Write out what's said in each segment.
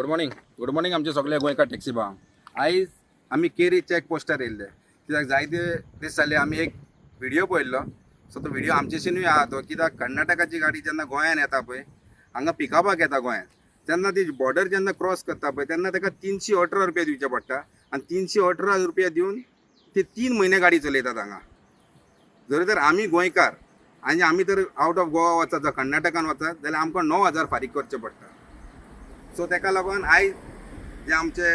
Good morning आमचे सगळे गोंयकार टॅक्सी भाव. आयज आमी केरी चॅक पोस्टार येयल्ले कित्याक जायते दीस जाले आमी एक व्हिडिओ पळयल्लो. सो तो व्हिडिओ आमचेशीनूय आहा तो, कित्याक कर्नाटकाची गाडी जेन्ना गोंयान येता पळय, हांगा पिकअपाक येता गोंयांत, तेन्ना ती बॉर्डर जेन्ना क्रॉस करता पळय तेन्ना ताका 318 रुपया दिवचे पडटा आनी 318 रुपया दिवन ते 3 म्हयने गाडी चलयतात हांगा. जर तर आमी गोंयकार आनी आमी तर आउट ऑफ गोवा वचत जावं कर्नाटकान वचत जाल्यार आमकां 9,000 फारीक करचे पडटा. सो ताका लागून आयज जे आमचे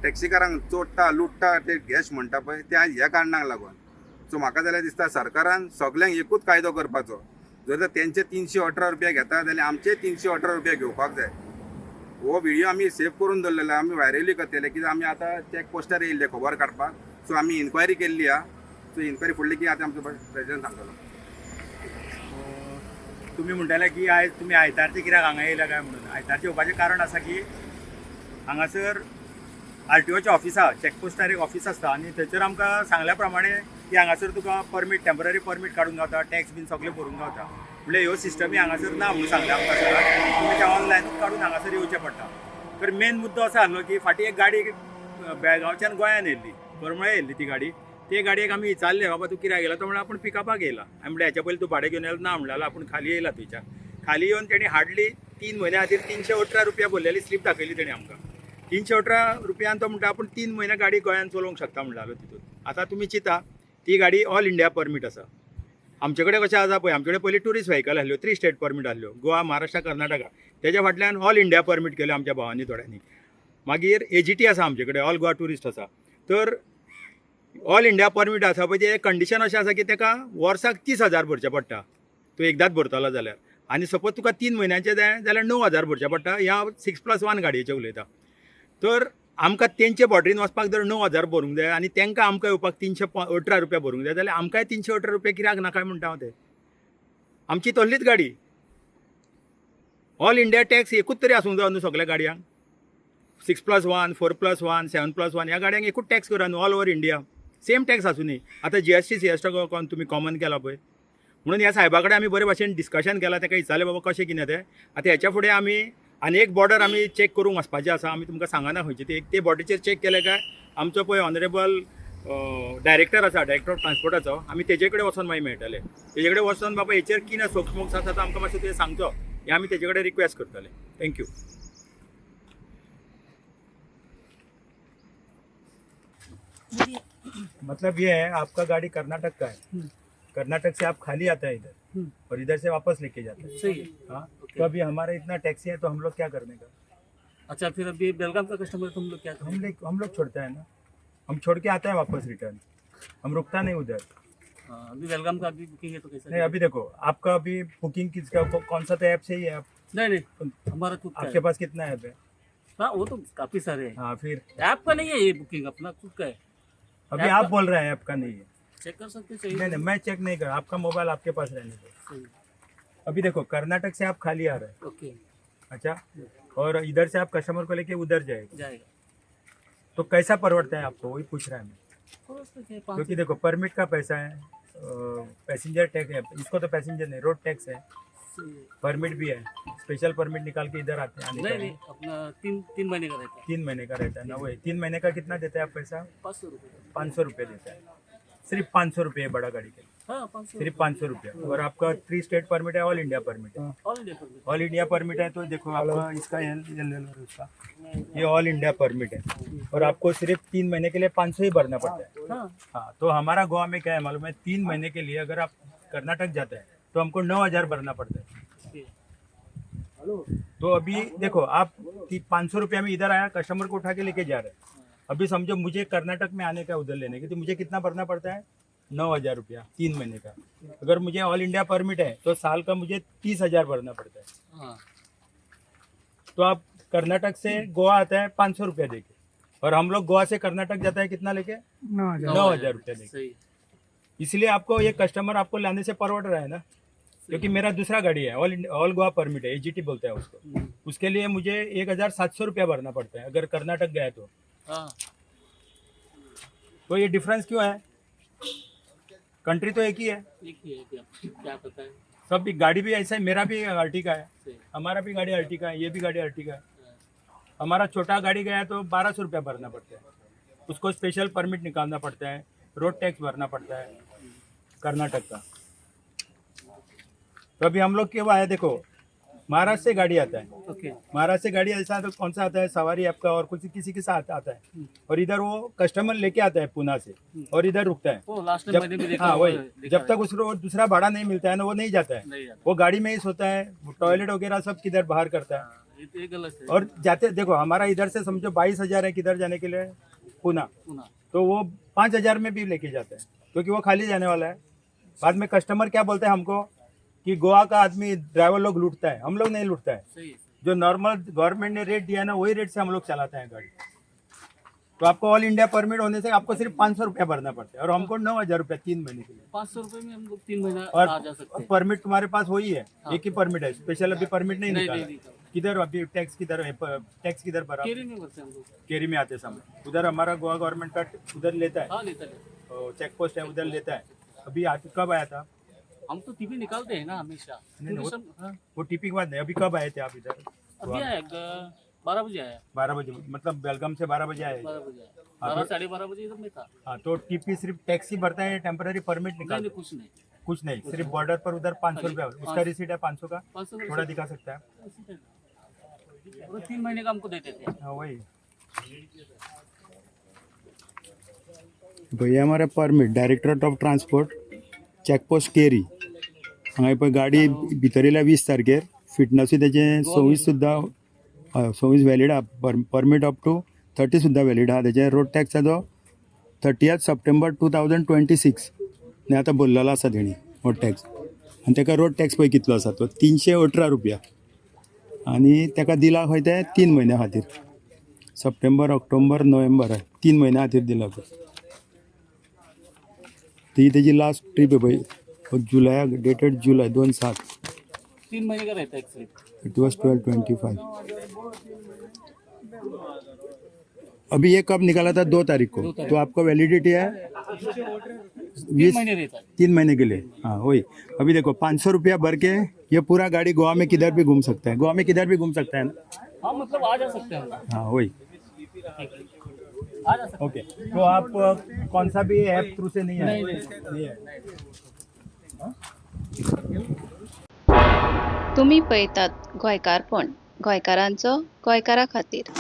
टॅक्सीकारांक चोडटा लुट्टा ते गॅश म्हणटा पळय ते आयज ह्या कारणाक लागून. सो म्हाका जाल्यार दिसता सरकारान सगल्यांक एकूच कायदो करपाचो. जर तर तेंचे 318 रुपया घेता जाल्यार आमचे 318 रुपया घेवपाक जाय. हो व्हिडिओ आमी सेव्ह करून दवरलेलो, आमी व्हायरली करतले कित्याक आमी आतां चॅक पोस्टार येयल्ले खबर काडपाक. सो आमी इन्क्वायरी केल्ली आहा. सो इन्क्वायरी फुडली की आतां आमचो प्रेसिडेंट सांगतलो. तुम्ही म्हणटाले की आयज तुम्ही आयतारचे कित्याक हांगा येयला काय म्हणून. आयतारचे येवपाचें कारण आसा की हांगासर RTOचे ऑफिस आहा, चॅकपोस्टार एक ऑफिस आसता आनी थंयसर आमकां सांगल्या प्रमाणे की हांगासर तुका परमीट टेम्पररी परमीट काडूंक गावता, टॅक्स बीन सगळें भरूंक गावता. म्हणजे ह्यो सिस्टमी हांगासर ना म्हणून सांगल्या आमकां सगळ्यांक. तुमी ते ऑनलायनूच काडून हांगासर येवचें पडटा. तर मेन मुद्दो असो आसलो की फाटीं एक गाडी बेळगांवच्यान गोंयान येयल्ली, करमळे येयल्ली ती गाडी. ते गाडयेक आमी विचारलें बाबा तूं कित्याक येयला, तो म्हणल्यार आपूण पिकअपाक येयला. आमी म्हणलें हेच्या पयलीं तूं भाडें घेवन येयला ना म्हणलें आपूण खाली येयला थंयच्या. खाली येवन तेणी हार्डली 3 म्हयन्या खातीर 318 रुपया भरलेली स्लीप दाखयली तेणी आमकां. 318 रुपयान तो म्हणटा आपूण 3 म्हयने गाडी गोंयान चलोवंक शकता म्हणटालो तितून. आतां तुमी चिंता, ती गाडी ऑल इंडिया परमीट आसा. आमचे कडेन कशें आसा पळय, आमचे कडेन पयलीं टुरिस्ट व्हेकल आसल्यो, 3 स्टेट परमीट आसल्यो, गोवा, महाराष्ट्र, कर्नाटका. तेज्या फाटल्यान ऑल इंडिया परमीट केल्यो आमच्या भावांनी थोड्यांनी. मागीर AGT आसा आमचे कडेन, ऑल गोवा टुरिस्ट आसा. तर ऑल इंडिया परमीट आसा पळय ते कंडिशन अशें आसा की ताका वर्साक 30,000 भरचे पडटा तूं एकदांच भरतलो जाल्यार. आनी सपोज तुका 3 म्हयन्याचे जाय जाल्यार 9,000 भरचे पडटा. ह्या 6+1 गाडयेचे उलयता. तर आमकां तेंचे बॉर्डरीन वचपाक जर 9,000 भरूंक जाय आनी तांकां आमकां येवपाक 318 रुपया भरूंक जाय जाल्यार आमकांय 318 रुपया कित्याक नाका म्हणटा हांव. ते आमची तसलीच गाडी. ऑल इंडिया टॅक्स एकूच तरी आसूंक जाय न्हू सगळ्या गाडयांक. 6+1, 4+1, 7+1 ह्या गाडयांक एकूच टॅक्स करा न्हू all over India. Same tax आसूं न्ही. आतां GST CST कोण तुमी कॉमन केला पळय, म्हणून ह्या साहेबा कडेन आमी बरे भाशेन डिस्कशन केलां. ताका विचारलें बाबा कशें कितें तें. आतां हेच्या फुडें आमी आनी एक बॉर्डर आमी चॅक करूंक वचपाचें आसा. आमी तुमकां सांगना खंयची ती. ते बॉर्डरीचेर चॅक केलें काय आमचो पळय ऑनरेबल डायरेक्टर आसा, डायरेक्टर ऑफ ट्रान्सपोर्टाचो, आमी तेजे कडेन वचोन मागीर मेळटले. तेजे कडेन वचोन बाबा हेचेर कितें सोक्स आसा तो आमकां मातसो तुवें सांगचो, हें आमी तेजे कडेन रिक्वेस्ट करतले. थँक्यू. मतलब ये है, आपका गाड़ी कर्नाटक का है, कर्नाटक से आप खाली आता है इधर और इधर से वापस लेके जाते हैं. सही है. हाँ, तो अभी हमारा इतना टैक्सी है तो हम लोग क्या करने का. अच्छा, फिर अभी बेलगाम का कस्टमर तुम लोग क्या करें? हम लोग छोड़ते हैं ना, हम छोड़ के आते हैं वापस रिटर्न. हम रुकता नहीं उधर. हाँ, अभी बेलगाम का अभी बुकिंग है तो कैसा? नहीं, अभी देखो आपका अभी बुकिंग किसका कौन सा तो ऐप से ही है आप. नहीं हमारा खुद का आपके है. पास कितना ऐप है. हाँ, वो तो काफी सारे हैं. हाँ, फिर ऐप का नहीं है ये बुकिंग, अपना खुद का है. अभी आप बोल रहे हैं ऐप का नहीं है. चेक कर सकते हैं. नहीं, मैं चेक नहीं कर. आपका मोबाइल आपके पास रहने दो. अभी देखो कर्नाटक से आप खाली आ रहे हैं. ओके, अच्छा, और इधर से आप कस्टमर को लेके उधर जाएगा जाएगा. तो कैसा परवड़ता है आपको, वही पूछ रहा है मैं. और उसमें क्या है, क्योंकि देखो परमिट का पैसा है, पैसेंजर टैक्स है, इसको तो पैसेंजर नहीं, रोड टैक्स है, परमिट भी है. स्पेशल परमिट निकाल के इधर आते हैं. आने का नहीं अपना 3 महीने का रहता है. 3 महीने का रहता है ना. वही 3 महीने का कितना देते हैं आप पैसा. 500 रुपये. 500 रुपये देता है. सिर्फ 500 रुपये बड़ा गाड़ी के लिए. हाँ, 500. सिर्फ 500 रुपये. और आपका 3 स्टेट परमिट है, ऑल इंडिया परमिट है. All India permit. All India permit है तो देखो आपका इसका उसका ये ऑल इंडिया परमिट है और आपको सिर्फ 3 महीने के लिए 500 ही भरना पड़ता है. हाँ, हाँ, तो हमारा गोवा में क्या है मालूम है, 3 महीने के लिए अगर आप कर्नाटक जाते हैं तो हमको 9,000 भरना पड़ता है. तो अभी देखो आप 500 रुपया में इधर आया, कस्टमर को उठा के लेके जा रहे हैं. अभी समझो मुझे कर्नाटक में आने का उधर लेने के, तो मुझे कितना भरना पड़ता है, 9,000 रुपया 3 महीने का. अगर मुझे ऑल इंडिया परमिट है तो साल का मुझे 30,000 भरना पड़ता है. हाँ. तो आप कर्नाटक से गोवा आता है 500 रुपया देके, और हम लोग गोवा से कर्नाटक जाता है कितना लेके, 9,000 रुपया देके. सही. इसलिए आपको ये कस्टमर आपको लाने से परवड़ रहा है ना. क्योंकि मेरा दूसरा गाड़ी है, ऑल गोवा परमिट है, AGT बोलते हैं उसको. उसके लिए मुझे 1,700 रुपया भरना पड़ता है अगर कर्नाटक गया तो. हाँ. तो ये डिफरेंस क्यों है, कंट्री तो एक ही है. एक ही है, क्या पता है. सब गाड़ी भी ऐसा है, मेरा भी अर्टिगा है, सही. हमारा भी गाड़ी अर्टिगा है, ये भी गाड़ी अर्टिगा है. हमारा छोटा गाड़ी गया तो 1200 रुपया भरना पड़ता है, उसको स्पेशल परमिट निकालना पड़ता है, रोड टैक्स भरना पड़ता है कर्नाटक का। तो अभी हम लोग क्यों आए, देखो महाराष्ट्र से गाड़ी आता है, ओके। महाराष्ट्र से गाड़ी ऐसा तो कौन सा आता है, सवारी आपका और कुछ किसी के साथ आता है, और इधर वो कस्टमर लेके आता है पुणे से और इधर रुकता है। वो लास्ट जब मैंने भी देखा हाँ हुआ वही, है, देखा जब तक उसको दूसरा भाड़ा नहीं मिलता है ना वो नहीं जाता है, नहीं जाता। वो गाड़ी में ही सोता है, टॉयलेट वगैरह सब किधर बाहर करता है। ये गलत है। और जाते देखो हमारा इधर से समझो 22,000 है किधर जाने के लिए पुणे, पुनः तो वो 5,000 में भी लेके जाता है क्योंकि वो खाली जाने वाला है। बाद में कस्टमर क्या बोलते हैं हमको कि गोवा का आदमी ड्राइवर लोग लूटता है, हम लोग नहीं लूटता है। सही है। जो नॉर्मल गवर्नमेंट ने रेट दिया है ना वही रेट से हम लोग चलाते हैं गाड़ी। तो आपको ऑल इंडिया परमिट होने से आपको सिर्फ 500 रुपया भरना पड़ता है और हमको 9,000 रुपया 3 महीने के लिए। 500 रुपए में हम लोग 3 महीना और आ जा सकते हैं। परमिट तुम्हारे पास वही है, हाँ। एक ही परमिट है, स्पेशल अभी परमिट नहीं नहीं निकाला। नहीं नहीं किधर अभी टैक्स किधर है, टैक्स किधर भरा? केरी में भरते हैं हम लोग। केरी में आते समय उधर हमारा गोवा गवर्नमेंट का उधर लेता है, हाँ लेता है। चेक पोस्ट है उधर लेता है। अभी कब आया था? हम तो टीपी निकालते हैं ना हमेशा। नहीं, वो- टूरिज्म, हाँ। वो टीपी के बाद नहीं, अभी कब आए थे आप इधर? अभी आया 12 बजे आया। 12 बजे, मतलब बेलगाम से 12 बजे आए। 12 बजे आया। हाँ, 12 तो- साढ़े 12 बजे इधर में था। हाँ, तो टीपी सिर्फ टैक्स ही भरता है, टेम्पररी परमिट नहीं निकाल नहीं कुछ नहीं। कुछ नहीं, सिर्फ बॉर्डर पर उधर 500 रुपया उसका 500 रिसीट है 500 का, 500 का थोड़ा दिखा सकता है। पूरा 3 महीने का हमको देते थे। हाँ वही भैया हमारा permit directorate of transport checkpost केरी हांगा पळय गाडी भितर येयल्या 20 तारखेर फिटनसूय तेजें 26 सुद्दां 26 वॅलीड आहा, परमीट अप टू 30 सुद्दां वॅलीड आहा, तेजें रोड टॅक्साचो 30 सप्टेंबर 2026 ने आतां भरलेलो आसा तेणी रोड टॅक्स, आनी तेका रोड टॅक्स पळय कितलो आसा तो 318 रुपया, आनी तेका दिला खंय ते 3 म्हयन्या खातीर, सप्टेंबर ऑक्टोबर नोव्हेंबर 3 म्हयन्या खातीर दिला तो। ती तेजी लास्ट ट्रीप आहे पळय जुलयाक, डेटेड जुलै 2/7, 3 महीने का रहता है एक्चुअली। It was 12/25। अभी ये कब निकाला था? 2 तारीख को, तो आपका वैलिडिटी है 3 महीने रहता है। 3 महीने के लिए। हाँ वही, अभी देखो 500 रुपया भर के ये पूरा गाड़ी गोवा में किधर भी घूम सकता है, गोवा में किधर भी घूम सकता है ना। हाँ मतलब आ जा सकते हैं हम लोग। हाँ वही, आ जा सकते ओके। तो आप कौन सा भी ऐप थ्रू से नहीं है? नहीं है। तुम्ही पळयतात गोंयकारपण, गोंयकारांचो गोंयकारा खातीर।